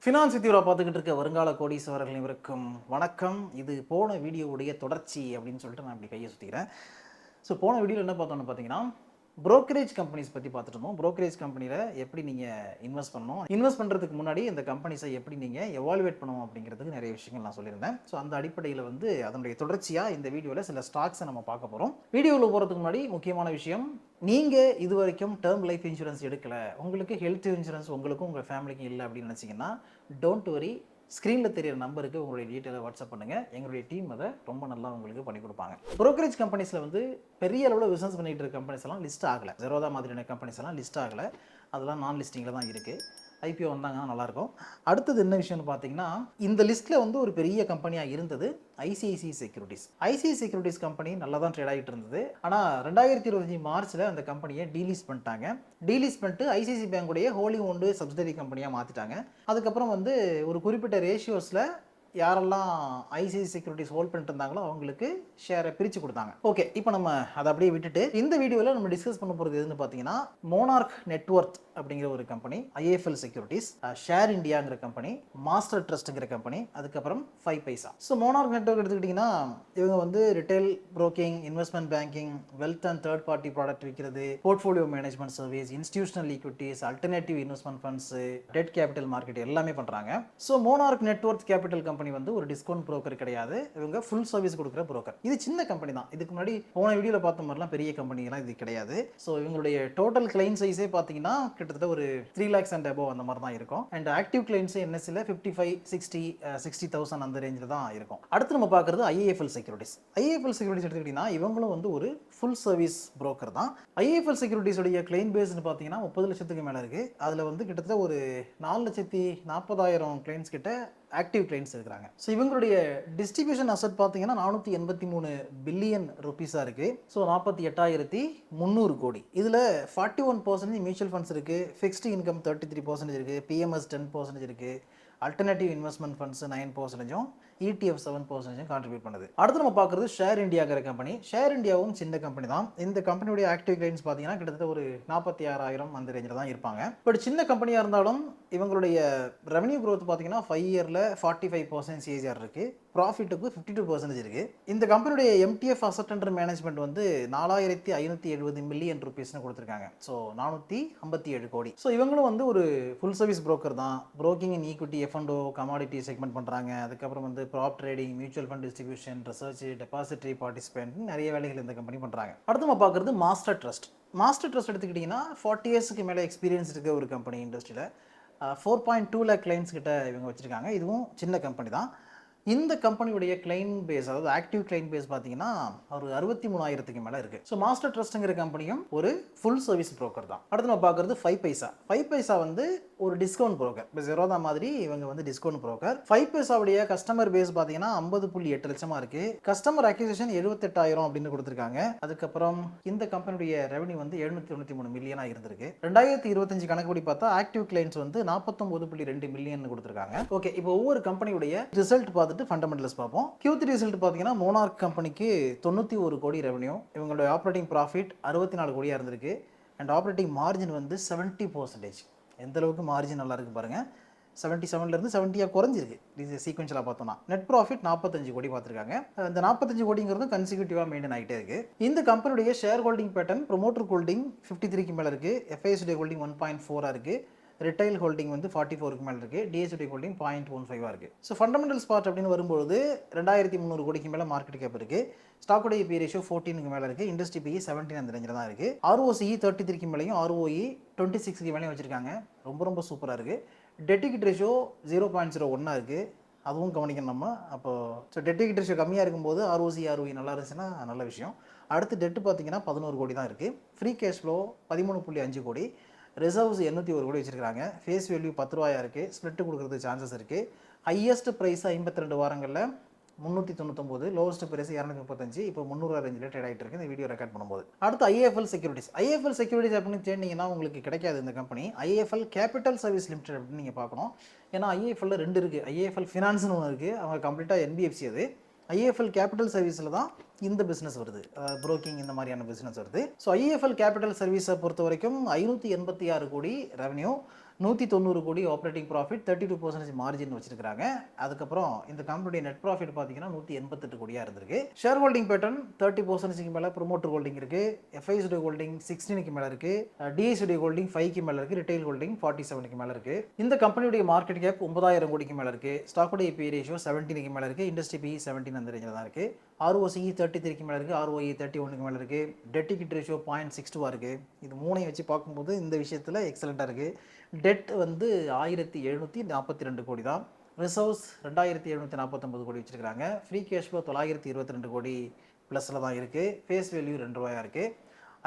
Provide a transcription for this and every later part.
Finance with யூரா பார்த்துக்கிட்டு இருக்க வருங்கால கோடீஸ்வரர்கள் இவருக்கும் வணக்கம். இது போன வீடியோவுடைய தொடர்ச்சி அப்படின்னு சொல்லிட்டு நான் இப்படி கையை சுற்றிக்கிறேன். ஸோ போன வீடியோவில் என்ன பார்த்தோம்னு பார்த்தீங்கன்னா, brokerage கம்பெனிஸ் பற்றி பார்த்துட்டு இருந்தோம். brokerage கம்பெனியில் எப்படி நீங்கள் இன்வெஸ்ட் பண்ணணும், இன்வெஸ்ட் பண்ணுறதுக்கு முன்னாடி இந்த கம்பெனிஸை எப்படி நீங்கள் எவாலுவேட் பண்ணணும் அப்படிங்கிறதுக்கு நிறைய விஷயங்கள் நான் சொல்லியிருந்தேன். ஸோ அந்த அடிப்படையில் அதனுடைய தொடர்ச்சியாக இந்த வீடியோவில் சில ஸ்டாக்ஸை நம்ம பார்க்க போகிறோம். வீடியோவில் போகிறதுக்கு முன்னாடி முக்கியமான விஷயம், நீங்கள் இது வரைக்கும் டேர்ம் லைஃப் இன்சூரன்ஸ் எடுக்கலை, உங்களுக்கு ஹெல்த் இன்சூரன்ஸ் உங்களுக்கும் உங்கள் ஃபேமிலிக்கும் இல்லை அப்படின்னு நினச்சிங்கன்னா டோன்ட் வரி. ஸ்க்ரீனில் தெரியிற நம்பருக்கு உங்களுடைய டீட்டெயிலை வாட்ஸ்அப் பண்ணுங்கள். எங்களுடைய டீம் அதை ரொம்ப நல்லா உங்களுக்கு பண்ணி கொடுப்பாங்க. brokerage கம்பெனிஸில் பெரிய அளவில் பிஸ்னஸ் பண்ணிகிட்டு இருக்க கம்பெனிஸ் எல்லாம் லிஸ்ட் ஆகலை. ஜெரோதா மாதிரியான கம்பெனிஸ் எல்லாம் லிஸ்ட் ஆகலை. அதெல்லாம் நான் லிஸ்டிங்கில் தான் இருக்குது. ஐபிஓ வந்தாங்கன்னா நல்லாயிருக்கும். அடுத்தது என்ன விஷயம்னு பார்த்தீங்கன்னா, இந்த லிஸ்ட்டில் ஒரு பெரிய கம்பெனியாக இருந்தது ICICI securities. ICICI securities company நல்லா தான் ட்ரேட் ஆகிட்டு இருந்தது. ஆனால் 2025 மார்ச்சில் அந்த கம்பெனியை டீலீஸ் பண்ணிட்டாங்க. டீலீஸ் பண்ணிட்டு ஐசிஐசிஐ பேங்குடைய ஹோலி ஓன்டு சப்சிடரி கம்பெனியாக மாற்றிட்டாங்க. அதுக்கப்புறம் ஒரு குறிப்பிட்ட ரேஷியோஸில் யாரெல்லாம் ஐசிஐசிஐ செக்யூரிட்டிஸ் ஹோல்ட் பண்ணிட்டு இருந்தாங்களோ அவங்களுக்கு ஷேரை பிரித்து கொடுத்தாங்க. ஓகே, இப்போ நம்ம அதை அப்படியே விட்டுட்டு இந்த வீடியோவில் நம்ம டிஸ்கஸ் பண்ண போகிறது எதுன்னு பார்த்தீங்கன்னா, மோனார்க் நெட்வொர்த் அப்படிங்கிற ஒரு கம்பெனி, IIFL செக்யூரிட்டிஸ், ஷேர் இந்தியாங்கிற கம்பெனி, மாஸ்டர் ட்ரஸ்ட்டுங்கிற கம்பெனி, அதுக்கப்புறம் 5 பைசா. ஸோ மோனார்க் நெட்வொர்க் எடுத்துக்கிட்டிங்கன்னா, இவங்க retail broking, investment banking, wealth and third party product விற்கிறது, portfolio management service, institutional equities, alternative investment funds, debt capital market எல்லாமே பண்ணுறாங்க. So Monarch Networth capital company ஒரு discount broker கிடையாது. இவங்க full service கொடுக்குற broker. இது சின்ன கம்பெனி தான். இதுக்கு முன்னாடி போன வீடியோவில் பார்த்த மாதிரிலாம் பெரிய கம்பெனி எல்லாம் இது கிடையாது. ஸோ இவங்களுடைய டோட்டல் கிளைண்ட் சைஸே பார்த்தீங்கன்னா கிட்டத்தட்ட ஒரு 3 lakhs and above அந்த மாதிரி தான் இருக்கும். அண்ட் ஆக்டிவ் கிளைண்ட்ஸ் என்எஸ்சியில் 55, 60, 60,000 அந்த ரேஞ்சில் தான் இருக்கும். அடுத்து நம்ம பார்க்குறது IIFL செக்யூரிட்டிஸ். IIFL செக்யூரிட்டிஸ் எடுத்துக்கிட்டிங்கன்னா இவங்களும் ஒரு ஃபுல் சர்வீஸ் புரோக்கர் தான். IIFL செக்யூரிட்டிஸோடைய கிளைண்ட் பேஸ்னு பார்த்தீங்கன்னா 30 லட்சத்துக்கு மேலே இருக்குது. அதில் கிட்டத்தட்ட ஒரு 4,40,000 கிளைண்ட்ஸ் கிட்ட ஆக்டிவ் கிளைண்ட்ஸ் இருக்கிறாங்க. ஸோ இவங்களுடைய டிஸ்ட்ரிபியூஷன் அசட் பார்த்தீங்கன்னா 483 பில்லியன் ருபீஸாக இருக்குது. ஸோ 48,300 கோடி. இதில் 41% மியூச்சுவல் ஃபண்ட்ஸ் இருக்குது, ஃபிக்ஸ்டு இன்கம் 33% இருக்குது, PMS 10% இருக்குது, alternative investment funds 9%, ETF 7% contribute பண்ணுது. அடுத்து நம்ம பார்க்குறது ஷேர் இந்தியாங்கிற கம்பெனி. ஷேர் இந்தியாவும் சின்ன கம்பெனி தான். இந்த கம்பெனியுடைய ஆக்டிவ் கிளைண்ட்ஸ் பார்த்தீங்கன்னா கிட்டத்தட்ட ஒரு 46,000 அந்த ரேஞ்சில் தான் இருப்பாங்க. பட் சின்ன கம்பெனியாக இருந்தாலும் இவங்களுடைய ரெவன்யூ க்ரோத் பார்த்தீங்கன்னா 5 இயரில் 45% CAGR இருக்குது. ப்ராஃபிட்டுக்கு 52% இருக்குது. இந்த கம்பெனியுடைய MTF asset under management 4,570 million ருபீஸ்னு கொடுத்துருக்காங்க. ஸோ 457 கோடி. ஸோ இவங்களும் ஒரு ஃபுல் சர்வீஸ் புரோக்கர் தான். Broking in equity, F&O, commodity segment பண்ணுறாங்க. அதுக்கப்புறம் prop trading, mutual fund distribution, research, depository participant, நிறைய வேலைகள் இந்த கம்பெனி பண்ணுறாங்க. அடுத்து நம்ம பார்க்குறது மாஸ்டர் ட்ரஸ்ட். மாஸ்டர் ட்ரஸ்ட் எடுத்துக்கிட்டிங்கன்னா 40 இயர்ஸ்க்கு மேலே எக்ஸ்பீரியன்ஸ் இருக்க ஒரு கம்பெனி. இண்டஸ்ட்ரியில் 4.2 lakh கிளைண்ட்ஸ் கிட்ட இவங்க வச்சுருக்காங்க. இதுவும் சின்ன கம்பெனி தான். இந்த கம்பெனியுடைய கிளைண்ட் பேஸ், அதாவது ஆக்டிவ் கிளைண்ட் பேஸ் பார்த்தீங்கன்னா ஒரு 63,000க்கு மேலே இருக்குது. ஸோ மாஸ்டர் ட்ரஸ்ட்டுங்கிற கம்பெனியும் ஒரு ஃபுல் சர்வீஸ் புரோக்கர் தான். அடுத்து நம்ம பார்க்குறது 5 பைசா. 5 பைசா ஒரு டிஸ்கவுண்ட் புரோக்கர். இப்போ ஜெரோதா மாதிரி இவங்க டிஸ்கவுண்ட் புரோக்கர். 5 பைசாவுடைய கஸ்டமர் பேஸ் பார்த்தீங்கன்னா 50.8 லட்சமாக இருக்குது. கஸ்டமர் அக்விசிஷன் 78,000 அப்படின்னு கொடுத்துருக்காங்க. அதுக்கப்புறம் இந்த கம்பெனியுடைய ரெவன்யூ 793 மில்லியனாக இருந்திருக்கு. 2025 கணக்குப்படி பார்த்தா ஆக்டிவ் கிளைண்ட்ஸ் 49.2 மில்லியன் கொடுத்துருக்காங்க. ஓகே, இப்போ ஒவ்வொரு கம்பெனியுடைய ரிசல்ட் பார்த்துட்டு ஃபண்டமெண்டல்ஸ் பார்ப்போம். Q3 ரிசல்ட் பார்த்தீங்கன்னா மோனார்க் கம்பெனிக்கு 91 கோடி ரெவன்யூ. இவங்களுடைய ஆப்ரேட்டிங் ப்ராஃபிட் 64 கோடியாக இருந்திருக்கு. And operating margin 70%. எந்த அளவுக்கு மார்ஜின் நல்லா இருக்கு பாருங்க. 77லேருந்து 70 குறைஞ்சிருக்கு. இது சீக்வென்ஷியலாக பார்த்தோம்னா. நெட் ப்ராஃபிட் 45 கோடி பார்த்துருக்காங்க. இந்த 45 கோடிங்கிறது கன்சிக்யூட்டிவாக மெயின்டைன் ஆகிட்டே இருக்கு. இந்த கம்பெனியுடைய share holding pattern, promoter holding 53க்கு மேலே இருக்குது, FIS ஹோல்டிங் 1.4 இருக்குது, ரிட்டைல் ஹோல்டிங் 44க்கு மேலே இருக்குது, DSD ஹோல்டிங் 0.15 இருக்குது. ஸோ ஃபண்டமெண்டல்ஸ் பார்ட் அப்படின்னு வரும்போது 2,300 கோடிக்கு மேலே மார்க்கெட் கேப் இருக்குது. ஸ்டாக்குடைய பி ரேஷியோ 14க்கு மேலே இருக்குது. இண்டஸ்ட்ரி PE 17 அந்த ரேஞ்சில் தான் இருக்குது. ROCE 33க்கு மேலேயும் ROE 26க்கு மேலேயும் வச்சுருக்காங்க. ரொம்ப சூப்பராக இருக்குது. டெட் ஈக்விட்டி ரேஷியோ 0.01 இருக்குது. அதுவும் கவனிக்கணும் நம்ம. அப்போது ஸோ டெட் ஈக்விட்டி ரேஷியோ கம்மியாக இருக்கும்போது ROE நல்லா இருந்துச்சுன்னா நல்ல விஷயம். அடுத்து டெட்டு பார்த்தீங்கன்னா 11 கோடி தான் இருக்குது. ஃப்ரீ கேஷ் ஃப்ளோ 13.5 கோடி. ரிசர்வ்ஸ் 801 கோடி வச்சுருக்காங்க. ஃபேஸ் வேல்யூ 10 ரூபாயா இருக்குது. ஸ்ப்ளிட்டு கொடுக்குறது சான்சஸ் இருக்குது. ஹையஸ்ட் ப்ரைஸ் 52 வாரங்களில் 399, லோவஸ்ட் பிரைஸ் 235, இப்போ 300 ரேஞ்சில் ட்ரேட் ஆகிட்டு இருக்கு இந்த வீடியோ ரெக்கார்ட் பண்ணும்போது. அடுத்து IIFL செக்யூரிட்டிஸ். IIFL செக்யூரிட்டிஸ் அப்படின்னு தேடிங்கன்னா உங்களுக்கு கிடைக்காது இந்த company. IIFL capital service limited அப்படின்னு நீங்கள் பார்க்கணும். ஏன்னா IIFL 2 இருக்குது. IIFL ஃபினான்ஸ்னு ஒன்று இருக்குது. அவங்க கம்ப்ளீட்டாக NBFC. அது IIFL கேபிட்டல் சர்வீஸில் தான் இந்த பிஸ்னஸ் வருது, புரோக்கிங் இந்த மாதிரியான பிஸ்னஸ் வருது. ஸோ IIFL கேபிட்டல் சர்வீஸை பொறுத்த வரைக்கும் 586 கோடி ரெவன்யூ, 190 கோடி ஆப்ரேட்டிங் ப்ராஃபிட், 32% மார்ஜின் வச்சிருக்காங்க. அதுக்கப்புறம் இந்த கம்பெனியுடைய நெட் ப்ராஃபிட் பார்த்தீங்கன்னா 188 கோடியாக இருந்திருக்கு. ஷேர் ஹோல்டிங் பேட்டர்ன் 30%க்கு மேலே ப்ரொமோட்டர் ஹோல்டிங் இருக்கு, எஃப்ஐஎஸ் ஹோல்டிங் 16க்கு மேலே இருக்கு, டிஎஸ் ஹோல்டிங் 5க்கு மேலே இருக்கு, ரிட்டைல் ஹோல்டிங் 47க்கு மேலே இருக்கு. இந்த கம்பெனியுடைய மார்க்கெட் கேப் 9000 கோடிக்கு மேலே இருக்கு. ஸ்டாக் பி ரேஷியோ 17க்கு மேலே இருக்கு, இண்டஸ்ட்ரி பி 17 அந்த ரேஞ்சில் தான் இருக்கு. ROCE 33க்கு மேலே இருக்கு, ROE 31க்கு மேலே இருக்கு, டெட் ஈக்விட்டி ரேஷியோ 0.62 இருக்கு. இது மூணையும் வச்சு பார்க்கும்போது இந்த விஷயத்தில் எக்ஸலண்ட்டாக இருக்கு. டெட் வந்து 1742 கோடி தான். ரிசர்வ்ஸ் 2749 கோடி வச்சிருக்காங்க. ஃப்ரீ கேஷ் ஃப்ளோ 922 கோடி ப்ளஸில் தான் இருக்குது. ஃபேஸ் வேல்யூ ₹2 இருக்குது.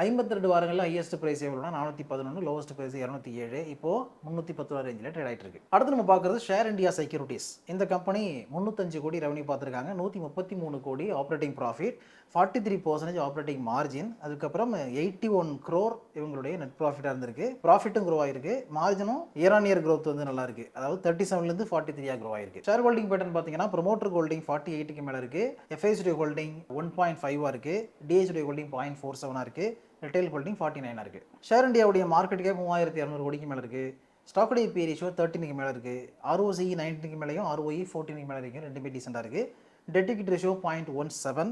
52 வாரங்களில் ஹையஸ்ட் பிரைஸ் எவ்வளோனா 411, லோவஸ்ட் பிரைஸ் 207, இப்போது 310 ரேஞ்சில் ட்ரேட் ஆகிட்டு இருக்கு. அடுத்து நம்ம பார்க்குறது ஷேர் இந்தியா செக்யூரிட்டிஸ். இந்த கம்பெனி 305 கோடி ரெவன்யூ பார்த்துருக்காங்க, 133 கோடி ஆப்ரேட்டிங் ப்ராஃபிட், 43% ஆப்ரேட்டிங் மார்ஜின், அதுக்கப்புறம் 81 crore இவங்களுடைய நெட் ப்ராஃபிட்டாக இருந்திருக்கு. ப்ராஃபிட்டும் க்ரோ ஆயிருக்கு, மார்ஜினும் இயர் ஆன் இயர் க்ரோத் வந்து நல்லா இருக்கு. அதாவது 37லேருந்து 43 க்ரோ ஆயிருக்கு. ஷேர் ஹோல்டிங் பேட்டர்ன் பார்த்தீங்கன்னா ப்ரொமோட்டர் ஹோல்டிங் 48க்கு மேலே இருக்கு, எஃப்ஐஎஸ் ஹோல்டிங் 1.5 இருக்கு, டிஎஸ் ஹோல்டிங் 0.47 இருக்கு, ரிட்டைல் ஹோல்டிங் 49 இருக்கு. ஷேர் இந்தியாவுடைய மார்க்கெட் கேப் 3200 கோடிக்கு மேலே இருக்கு. ஸ்டாக் பி ரேஷியோ 13க்கு மேலே இருக்கு, ROCE 19க்கு மேலேயும் ROE 14க்கு மேலே இருக்கு, ரெண்டுமே டீசெண்டாக இருக்கு. டெட் ஈக்விட்டி ரேஷியோ 0.17,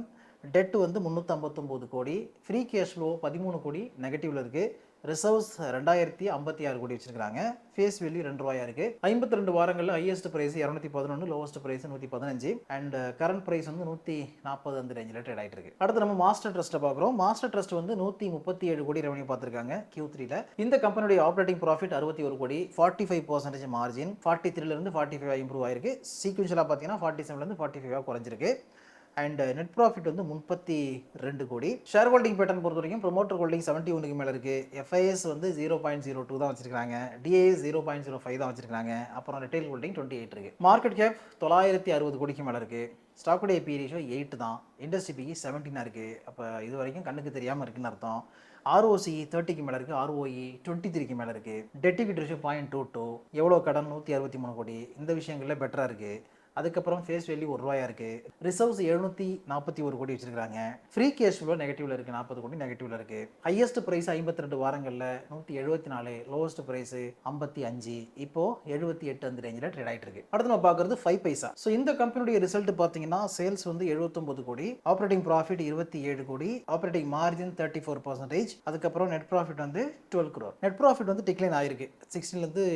டெட் வந்து 359 கோடி, ஃப்ரீ கேஷ் ஃப்ளோ 13 கோடி நெகட்டிவ்ல இருக்கு. ரிசர்வ்ஸ் 2056 கோடி வச்சிருக்காங்க. ஃபேஸ் வேல்யூ ₹2 இருக்கு. 52 வாரங்களில் highest price 211, lowest price 115, and current price வந்து 140 அந்த ரேஞ்சில் ட்ரேட் ஆகிட்டு இருக்கு. அடுத்து நம்ம மாஸ்டர் ட்ரஸ்ட்டை பார்க்குறோம். மாஸ்டர் ட்ரஸ்ட் வந்து 137 கோடி ரெவன்யூ பார்த்துருக்காங்க Q3ல. இந்த கம்பெனியுடைய ஆப்ரேட்டிங் ப்ராஃபிட் 61 கோடி, 45% மார்ஜின், 43லேருந்து 45 இம்ப்ரூவ் ஆயிருக்கு. சீக்வன்ஷியலாக பார்த்தீங்கன்னா 47லேருந்து 45 குறைஞ்சிருக்கு. அண்ட் நெட் ப்ராஃபிட் வந்து 32 கோடி. ஷேர் ஹோல்டிங் பேட்டர்ன் பொறுத்த வரைக்கும் ப்ரொமோட்டர் ஹோல்டிங் 71க்கு மேலே இருக்கு, எஃப்ஐஎஸ் வந்து 0.02 தான் வச்சிருக்காங்க, டிஏஎஸ் 0.05 தான் வச்சிருக்காங்க, அப்புறம் ரிட்டைல் ஹோல்டிங் 28 இருக்கு. மார்க்கெட் கேப் 960 கோடிக்கு மேலே இருக்கு. ஸ்டாக் பி ரேஷியோ 8 தான், இண்டஸ்ட்ரி பி 17 இருக்கு. அப்போ இது வரைக்கும் கண்ணுக்கு தெரியாமல் இருக்குன்னு அர்த்தம். ROCE 30க்கு மேலே இருக்குது, ROE 23க்கு மேலே இருக்குது. டெட் ஈக்விட்டி ரேஷியோ 0.22, எவ்வளோ கடன் 163 கோடி, இந்த விஷயங்களில் பெட்டராக இருக்குது. அதுக்கப்புறம் ஃபேஸ் வேல்யூ ₹1 இருக்கு. ரிசர்வ்ஸ் 741 கோடி வச்சிருக்காங்க. ஃப்ரீ கேஷ் ஃப்ளோ நெகட்டிவ்ல இருக்கு, 40 கோடி நெகட்டிவ்ல இருக்கு. ஹையஸ்ட் பிரைஸ் 52 வாரங்களில் 174, லோவஸ்ட் பிரைஸ் 55, இப்போ 78 அந்த ரேஞ்சில் ட்ரேட் ஆகிட்டு இருக்கு. அடுத்து நம்ம பார்க்குறது 5 பைசா. ஸோ இந்த கம்பெனியுடைய ரிசல்ட் பார்த்தீங்கன்னா சேல்ஸ் வந்து 79 கோடி, ஆப்ரேட்டிங் ப்ராஃபிட் 27 கோடி, ஆப்ரேட்டிங் மார்ஜின் 34%, அதுக்கப்புறம் நெட் ப்ராஃபிட் வந்து 12 crore. நெட் ப்ராஃபிட் வந்து டிக்ளைன் ஆயிருக்கு, 16லேருந்து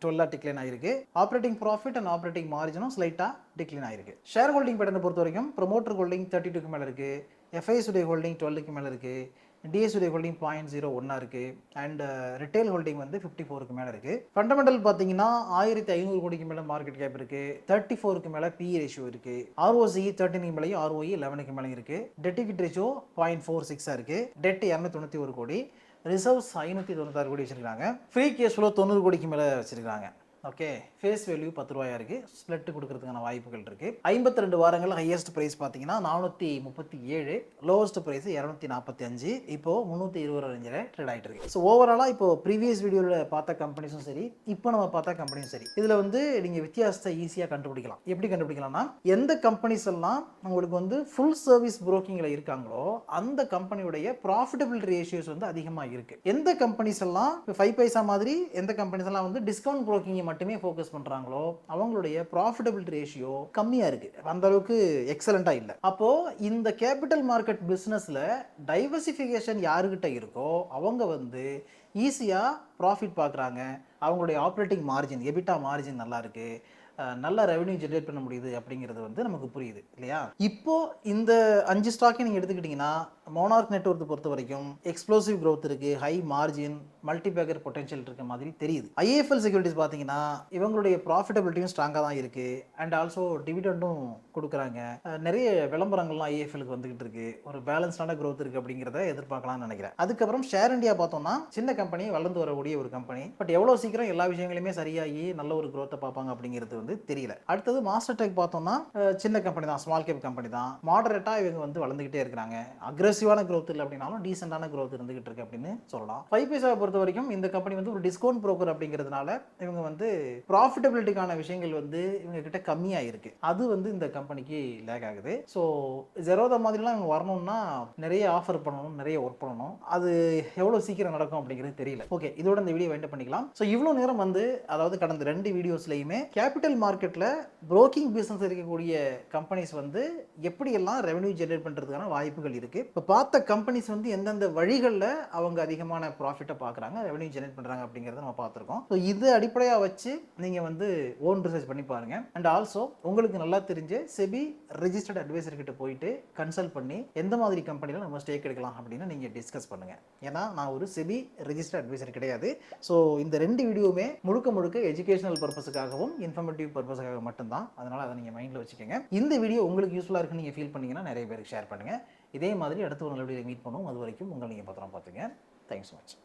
12 டிக்ளைன் ஆயிருக்கு. ஆப்ரேட்டிங் ப்ராஃபிட் அண்ட் ஆப்ரேட்டிங் மார்ஜினும் ஸ்லைட் டிக்ளைன் ஆயிருக்கு. ஷேர் ஹோல்டிங் பேட்டர்னை பொறுத்த வரைக்கும் ப்ரொமோட்டர் ஹோல்டிங் 32க்கு மேலே இருக்கு, எஃப்ஐஎஸ் ஹோல்டிங் 12க்கு மேலே இருக்கு, டிஎஸ் ஹோல்டிங் 0.01 இருக்கு, அண்ட் ரிட்டைல் ஹோல்டிங் வந்து 54க்கு மேலே இருக்கு. ஃபண்டமெண்டல் பார்த்தீங்கன்னா 1500 கோடிக்கு மேலே மார்க்கெட் கேப் இருக்கு, 34க்கு மேலே பி ரேஷியோ இருக்கு, ROCE 13க்கு மேலேயும் ROE 11க்கு மேலே இருக்கு, டெட் ஈக்விட்டி ரேஷியோ 0.46 இருக்கு, டெட் 291 கோடி, ரிசர்வ்ஸ் 596 கோடி வச்சிருக்காங்க. ஃப்ரீ கேஷ் ஃப்ளோ 90 கோடிக்கு மேலே வச்சிருக்காங்க. ஓகே, ஃபேஸ் வேல்யூ ₹10 இருக்கு. ஸ்ப்ளிட் கொடுக்கறதுக்கான வாய்ப்புகள் இருக்கு. 52 வாரங்கள் ஹையஸ்ட் பிரைஸ் பார்த்தீங்கன்னா 437, லோவஸ்ட் பிரைஸ் 245, இப்போ 320 ரேஞ்சில் ட்ரேட் ஆகிட்டு இருக்கு. ஸோ ஓவராலாக இப்போ ப்ரீவியஸ் வீடியோவில் பார்த்த கம்பெனிஸும் சரி, இப்போ நம்ம பார்த்த கம்பெனியும் சரி, இதில் வந்து நீங்கள் வித்தியாசத்தை ஈஸியாக கண்டுபிடிக்கலாம். எப்படி கண்டுபிடிக்கலாம்னா, எந்த கம்பெனிஸ் எல்லாம் உங்களுக்கு வந்து ஃபுல் சர்வீஸ் புரோக்கிங்கில் இருக்காங்களோ அந்த கம்பெனியுடைய ப்ராஃபிட்டபிலிட்டி ரேஷியோஸ் வந்து அதிகமாக இருக்கு. எந்த கம்பெனிஸ் எல்லாம் 5 பைசா மாதிரி எந்த கம்பெனிஸ் எல்லாம் வந்து டிஸ்கவுண்ட் புரோக்கிங் மட்டுமே ஃபோக்கஸ் பண்றாங்களோ அவங்களுடைய ப்ராஃபிட்டபிலிட்டி ரேஷியோ கம்மியா இருக்கு, அந்த அளவுக்கு எக்ஸலண்டா இல்ல. அப்போ இந்த கேபிட்டல் மார்க்கெட் பிசினஸ்ல டைவர்சிஃபிகேஷன் யாருக்கிட்ட இருக்கோ அவங்க வந்து ஈஸியா ப்ராஃபிட் பார்க்குறாங்க. அவங்களுடைய ஆப்ரேட்டிங் மார்ஜின், எபிட்டா மார்ஜின் நல்லா இருக்கு, நல்ல ரெவன்யூ ஜென்ரேட் பண்ண முடியுது அப்படிங்கிறது வந்து நமக்கு புரியுது இல்லையா. இப்போ இந்த 5 ஸ்டாக்கை நீங்கள் எடுத்துக்கிட்டிங்கன்னா மோனார்க் நெட்வொர்த் பொறுத்த வரைக்கும் எக்ஸ்ப்ளோசிவ் க்ரோத் இருக்கு, ஹை மார்ஜின், மல்டிபேக்கர் பொட்டன்ஷியல் இருக்க மாதிரி தெரியுது. IIFL செக்யூரிட்டிஸ் பார்த்தீங்கன்னா இவங்களுடைய ப்ராஃபிட்டபிலிட்டியும் ஸ்ட்ராங்காக தான் இருக்கு, அண்ட் ஆல்சோ டிவிடெண்டும் கொடுக்குறாங்க. நிறைய விளம்பரங்கள்லாம் IIFLக்கு வந்துகிட்டு இருக்கு, ஒரு பேலன்ஸ்டான க்ரோத் இருக்கு அப்படிங்கிறத எதிர்பார்க்கலாம்னு நினைக்கிறேன். அதுக்கப்புறம் ஷேர் இந்தியா பார்த்தோம்னா சின்ன கம்பெனி, வளர்ந்து வரக்கூடிய ஒரு கம்பெனி, பட் எவ்வளோ சீக்கிரம் எல்லா விஷயங்களுமே சரியாகி நல்ல ஒரு க்ரோத்தை பார்ப்பாங்க அப்படிங்கிறது வந்து தெரியல. அடுத்தது மாஸ்டர் டெக் பார்த்தோம்னா சின்ன கம்பெனி தான், ஸ்மால் கேப் கம்பெனி தான், மாடரேட்டா இவங்க வந்து வளர்ந்துகிட்டே இருக்கிறாங்க. அக்ரெசிவ் அக்ரெசிவான growth இல்லை அப்படின்னாலும் டீசெண்டான growth இருந்துகிட்டு இருக்கு அப்படின்னு சொல்லலாம். 5 பைசாவை பொறுத்த வரைக்கும் இந்த கம்பெனி வந்து ஒரு டிஸ்கவுண்ட் புரோக்கர் அப்படிங்கிறதுனால இவங்க வந்து ப்ராஃபிட்டபிலிட்டிக்கான விஷயங்கள் வந்து இவங்க கிட்ட கம்மியாக இருக்கு. அது வந்து இந்த கம்பெனிக்கு லேக் ஆகுது. ஸோ ஜெரோதா மாதிரிலாம் இவங்க வரணும்னா நிறைய ஆஃபர் பண்ணணும், நிறைய ஒர்க் பண்ணணும். அது எவ்வளோ சீக்கிரம் நடக்கும் அப்படிங்கிறது தெரியல. ஓகே, இதோட இந்த வீடியோ வைண்ட் பண்ணிக்கலாம். ஸோ இவ்வளோ நேரம் வந்து அதாவது கடந்த 2 வீடியோஸ்லையுமே கேபிட்டல் மார்க்கெட்டில் புரோக்கிங் பிஸ்னஸ் இருக்கக்கூடிய கம்பெனிஸ் வந்து எப்படியெல்லாம் ரெவன்யூ ஜென்ரேட் பண்ணுறதுக்கான வாய்ப்புகள் இருக்குது. இப்போ பார்த்த கம்பெனிஸ் வந்து எந்தெந்த வழிகளில் அவங்க அதிகமான ப்ராஃபிட்டை பார்க்குறாங்க, ரெவன்யூ ஜென்ரேட் பண்ணுறாங்க அப்படிங்கிறத நம்ம பார்த்துருக்கோம். ஸோ இது அடிப்படையாக வச்சு நீங்கள் வந்து ஓன் ரிசர்ச் பண்ணி பாருங்கள். அண்ட் ஆல்சோ உங்களுக்கு நல்லா தெரிஞ்ச செபி ரெஜிஸ்டர்ட் அட்வைசர் கிட்ட போயிட்டு கன்சல்ட் பண்ணி எந்த மாதிரி கம்பெனியில் நம்ம ஸ்டேக் எடுக்கலாம் அப்படின்னு நீங்கள் டிஸ்கஸ் பண்ணுங்கள். ஏன்னா நான் ஒரு செபி ரெஜிஸ்டர்ட் அட்வைசர் கிடையாது. ஸோ இந்த 2 வீடியோவுமே முழுக்க எஜுகேஷனல் பர்பஸுக்காகவும் இன்ஃபர்மேட்டிவ் பர்பஸுக்காக மட்டும்தான். அதனால் அதை நீங்கள் மைண்டில் வச்சுக்கோங்க. இந்த வீடியோ உங்களுக்கு யூஸ்ஃபுல்லாக இருக்குன்னு நீங்கள் ஃபீல் பண்ணிங்கன்னா நிறைய பேருக்கு ஷேர் பண்ணுங்கள். இதே மாதிரி அடுத்த ஒரு நல்ல வீடியோ மீட் பண்ணுவோம். அது வரைக்கும் உங்களை நீங்கள் பத்திரம் பார்த்துங்க. Thanks so much.